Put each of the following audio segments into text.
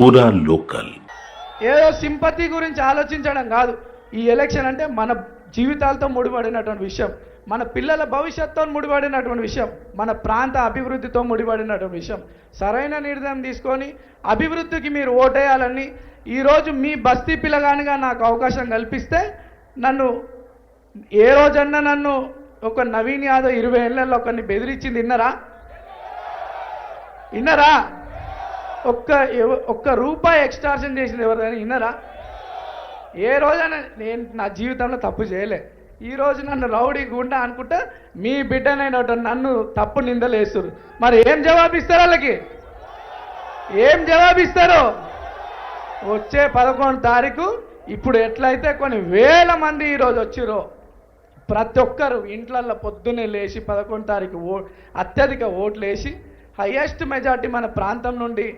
పూరా లోకల్. ఏదో సింపతి గురించి ఆలోచించడం కాదు. ఈ ఎలక్షన్ అంటే మన జీవితాలతో ముడిపడినటువంటి విషయం, మన పిల్లల భవిష్యత్తుతో ముడిపడినటువంటి విషయం, మన ప్రాంత అభివృద్ధితో ముడిపడినటువంటి విషయం. సరైన నిర్ణయం తీసుకొని అభివృద్ధికి మీరు ఓటేయాలని ఈరోజు మీ బస్తీ పిల్లగానిగా నాకు అవకాశం కల్పిస్తే, నన్ను ఏ రోజన్నా నన్ను ఒక నవీన్ యాదవ్ 20 ఏళ్లలో ఒకరిని బెదిరించింది విన్నరా? ఒక్క రూపాయి ఎక్స్ట్రాక్షన్ చేసింది ఎవరైనా విన్నరా? ఏ రోజైనా నేను నా జీవితంలో తప్పు చేయలే. ఈ రోజు నన్ను రౌడీ గుండా అనుకుంటా మీ బిడ్డనైనటువంటి నన్ను తప్పు నిందలేస్తారు. మరి ఏం జవాబిస్తారు వాళ్ళకి? ఏం జవాబిస్తారు? వచ్చే 11 తారీఖు ఇప్పుడు ఎట్లయితే కొన్ని వేల మంది ఈరోజు వచ్చిరో, ప్రతి ఒక్కరు ఇంట్లల్లో పొద్దున్నే లేచి 11 తారీఖు అత్యధిక ఓట్లు వేసి హయ్యెస్ట్ మెజార్టీ మన ప్రాంతం నుండి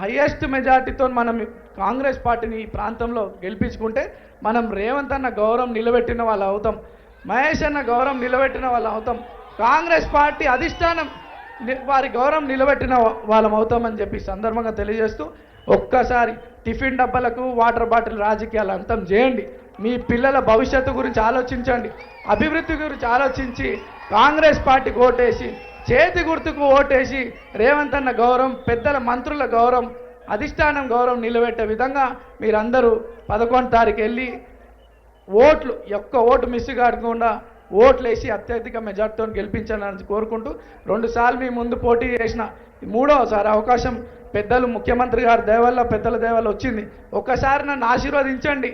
హయ్యెస్ట్ మెజార్టీతో మనం కాంగ్రెస్ పార్టీని ఈ ప్రాంతంలో గెలిపించుకుంటే మనం రేవంత్ అన్న గౌరవం నిలబెట్టిన వాళ్ళు అవుతాం, మహేష్ అన్న గౌరవం నిలబెట్టిన వాళ్ళు అవుతాం, కాంగ్రెస్ పార్టీ అధిష్టానం వారి గౌరవం నిలబెట్టిన వాళ్ళం అవుతామని చెప్పి సందర్భంగా తెలియజేస్తూ, ఒక్కసారి టిఫిన్ డబ్బాలకు వాటర్ బాటిల్ రాజకీయాలు అంతం చేయండి. మీ పిల్లల భవిష్యత్తు గురించి ఆలోచించండి, అభివృద్ధి గురించి ఆలోచించి కాంగ్రెస్ పార్టీకి ఓటేసి, చేతి గుర్తుకు ఓటేసి రేవంత్ అన్న గౌరవం, పెద్దల మంత్రుల గౌరవం, అధిష్టానం గౌరవం నిలబెట్టే విధంగా మీరందరూ 11 తారీఖు వెళ్ళి ఒక్క ఓటు మిస్ కాకుండా ఓట్లు వేసి అత్యధిక మెజార్టీతో గెలిపించాలని కోరుకుంటూ, 2 సార్లు మీ ముందు పోటీ చేసిన 3వసారి అవకాశం పెద్దలు ముఖ్యమంత్రి గారి దయ వల్ల, పెద్దల దయ వల్ల వచ్చింది. ఒక్కసారి నన్ను ఆశీర్వదించండి.